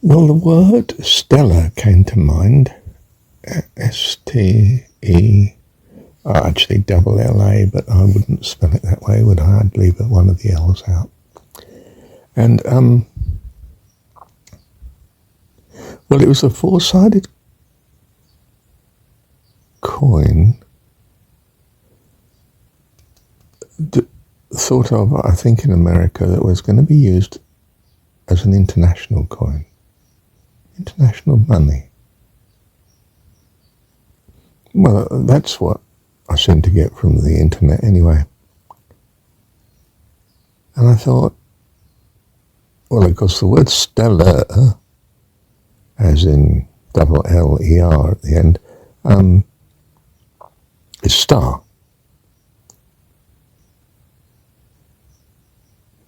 Well, the word stela came to mind. S-T-E, actually double L-A, but I wouldn't spell it that way, would I? I'd leave one of the L's out. And, well, it was a four-sided coin, thought of, I think, in America, that was going to be used as an international coin, international money. Well, that's what I seem to get from the internet anyway. And I thought, well, of course, the word stellar, as in double L-E-R at the end, is star.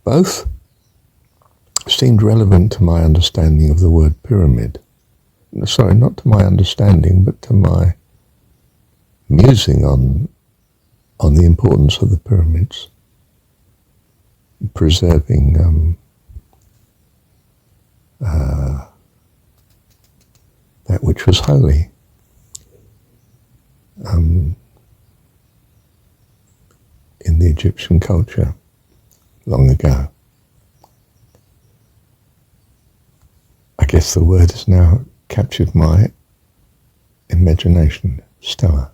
Both seemed relevant to my understanding of the word pyramid. Sorry, not to my understanding, but to my musing on the importance of the pyramids, preserving that which was holy. In the Egyptian culture long ago. I guess the word has now captured my imagination. Stella.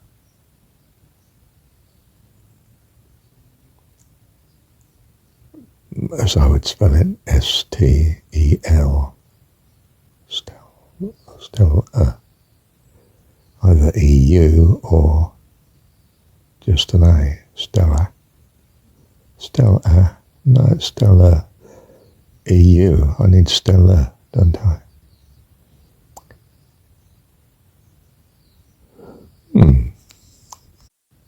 As I would spell it, S-T-E-L. Stella. Either E-U or just an A. Stella. Stella. No, it's Stella. E-U. I need Stella, don't I?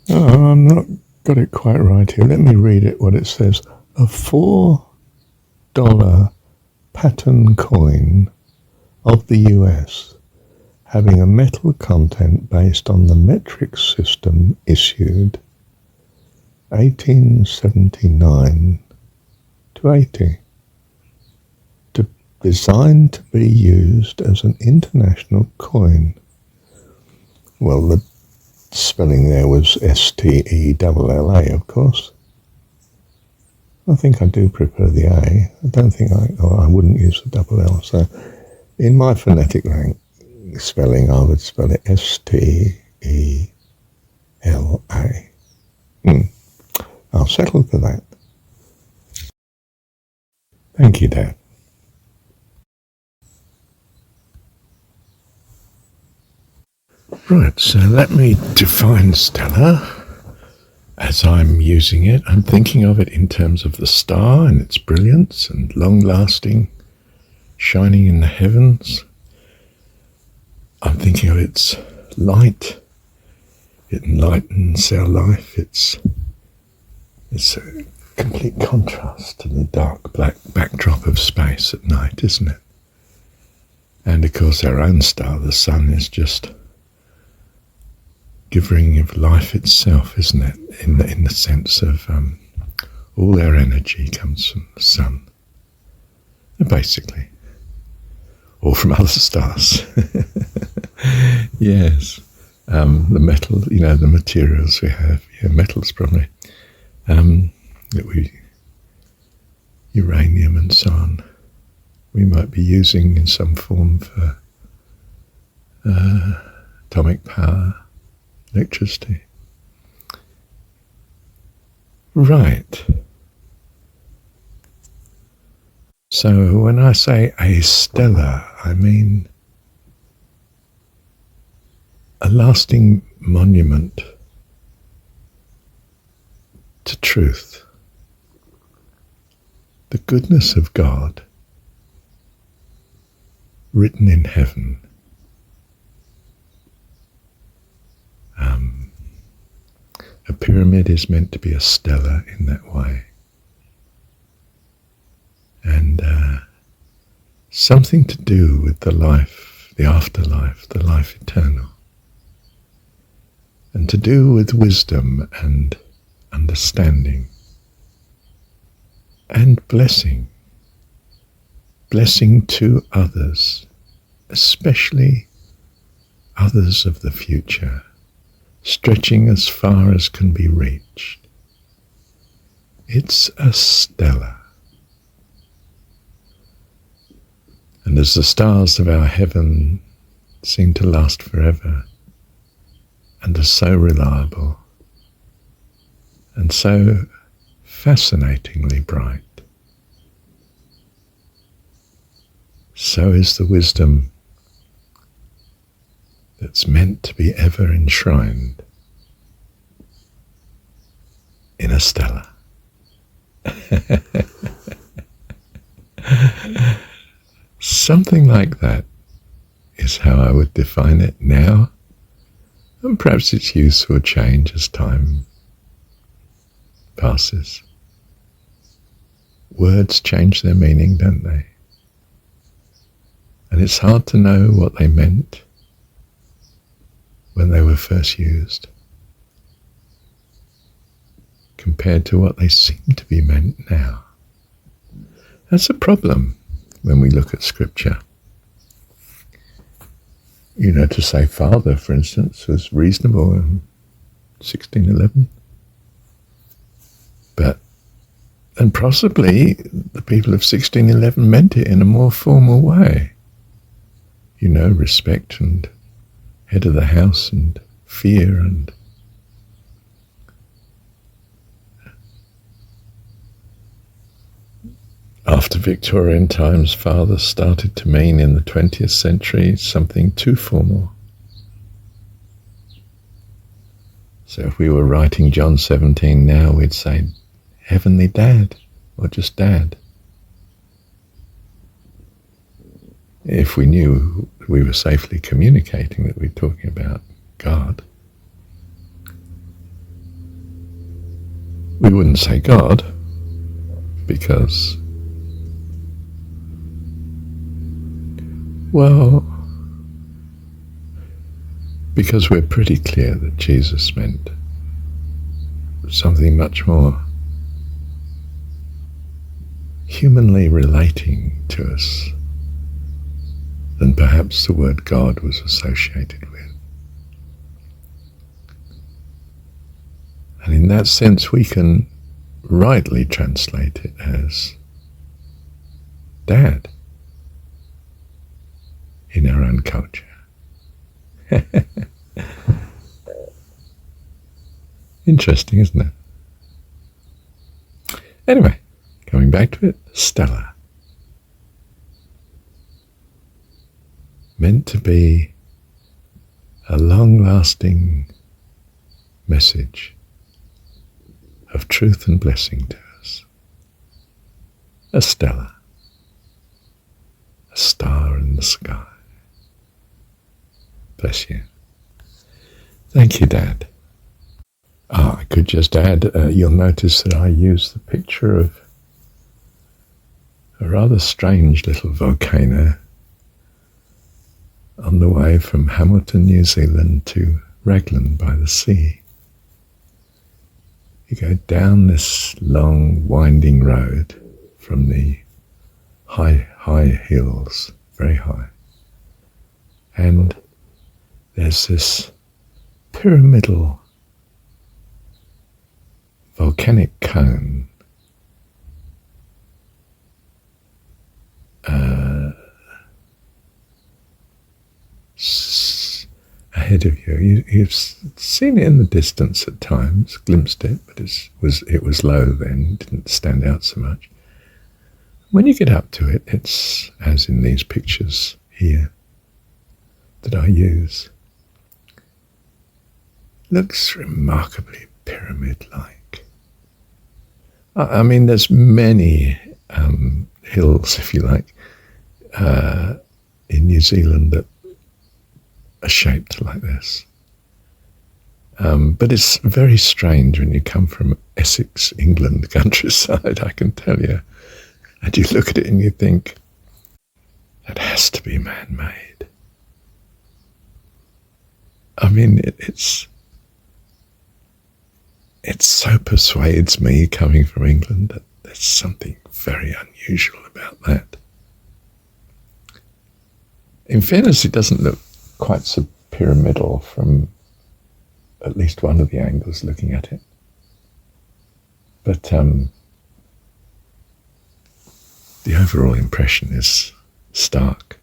Oh, I'm not got it quite right here. Let me read it, what it says. A $4 pattern coin of the US, having a metal content based on the metric system issued 1879 to 80, designed to be used as an international coin. Well, the spelling there was S-T-E-L-L-A, of course. I think I do prefer the A. I don't think I wouldn't use the double L. So in my phonetic spelling, I would spell it S-T-E-L-A. I'll settle for that. Thank you, Dad. Right, so let me define Stella as I'm using it. I'm thinking of it in terms of the star and its brilliance and long-lasting, shining in the heavens. I'm thinking of its light. It enlightens our life. It's a complete contrast to the dark black backdrop of space at night, isn't it? And of course our own star, the sun, is just giving of life itself, isn't it? In the sense of all our energy comes from the sun, basically, or from other stars. Yes, the metal, the materials we have. Yeah, metals probably that uranium and so on, we might be using in some form for atomic power. Electricity. Right. So when I say a stela, I mean a lasting monument to truth, the goodness of God written in heaven. A pyramid is meant to be a stela in that way. And something to do with the life, the afterlife, the life eternal. And to do with wisdom and understanding and blessing blessing to others, especially others of the future, stretching as far as can be reached. It's a stela. And as the stars of our heaven seem to last forever and are so reliable and so fascinatingly bright, so is the wisdom that's meant to be ever enshrined in a stela. Something like that is how I would define it now, and perhaps its use will change as time passes. Words change their meaning, don't they? And it's hard to know what they meant when they were first used compared to what they seem to be meant now. That's a problem when we look at Scripture. You know, to say Father, for instance, was reasonable in 1611. And possibly the people of 1611 meant it in a more formal way. You know, respect and head of the house and fear and after Victorian times, father started to mean in the 20th century something too formal. So if we were writing John 17 now, we'd say Heavenly Dad or just Dad. If we knew we were safely communicating that we're talking about God, we wouldn't say God because, well, because we're pretty clear that Jesus meant something much more humanly relating to us than perhaps the word God was associated with. And in that sense, we can rightly translate it as Dad in our own culture. Interesting, isn't it? Anyway, coming back to it, stela. Meant to be a long-lasting message of truth and blessing to us. A stela, a star in the sky. Bless you. Thank you, Dad. I could just add, you'll notice that I use the picture of a rather strange little volcano on the way from Hamilton, New Zealand to Raglan by the sea. You go down this long winding road from the high hills, very high, and there's this pyramidal volcanic cone ahead of you. You've seen it in the distance at times, glimpsed it, but it was low then, didn't stand out so much. When you get up to it, it's, as in these pictures here that I use, looks remarkably pyramid-like. I mean, there's many hills, if you like, in New Zealand that are shaped like this. But it's very strange when you come from Essex, England countryside, I can tell you. And you look at it and you think, that has to be man-made. I mean, it so persuades me, coming from England, that there's something very unusual about that. In fairness, it doesn't look quite so pyramidal from at least one of the angles looking at it. But the overall impression is stark.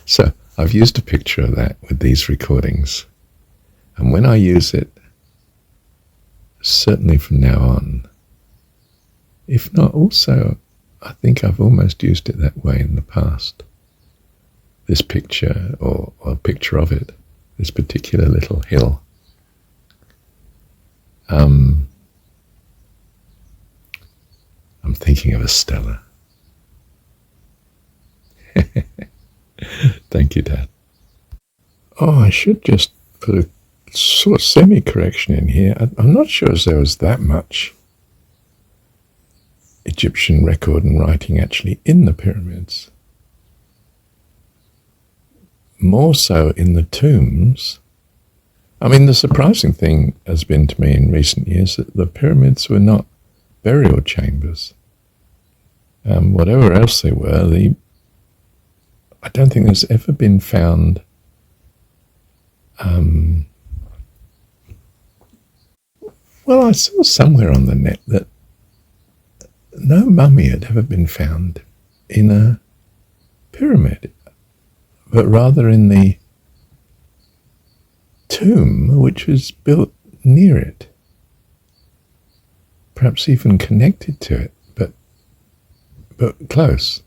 So I've used a picture of that with these recordings. And when I use it, certainly from now on, if not also, I think I've almost used it that way in the past. This picture, or a picture of it, this particular little hill. I'm thinking of a stela. Thank you, Dad. Oh, I should just put a sort of semi-correction in here. I'm not sure as there was that much Egyptian record and writing actually in the pyramids. More so in the tombs. I mean, the surprising thing has been to me in recent years that the pyramids were not burial chambers. Whatever else they were, I don't think there's ever been found well, I saw somewhere on the net that no mummy had ever been found in a pyramid, but rather in the tomb which was built near it, perhaps even connected to it, but close.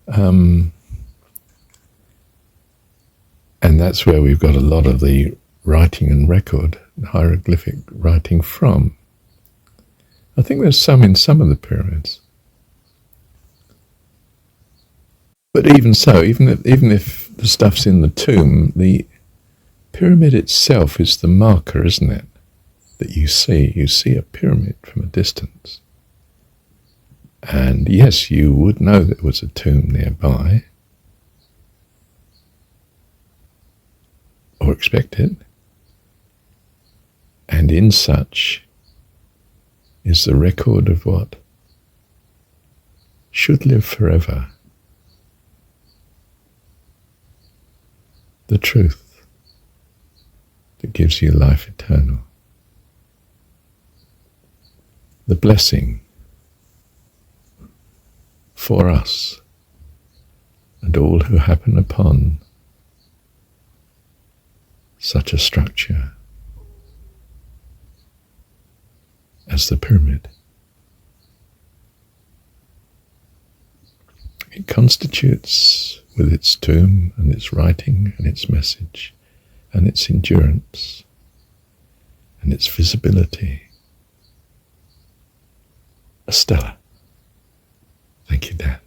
And that's where we've got a lot of the writing and record, hieroglyphic writing from. I think there's some in some of the pyramids. But even so, even if the stuff's in the tomb, the pyramid itself is the marker, isn't it? That you see. You see a pyramid from a distance. And yes, you would know there was a tomb nearby, or expect it. And in such is the record of what should live forever. The truth that gives you life eternal. The blessing for us and all who happen upon such a structure as the pyramid. It constitutes, with its tomb and its writing and its message and its endurance and its visibility, a stela. Thank you, Dad.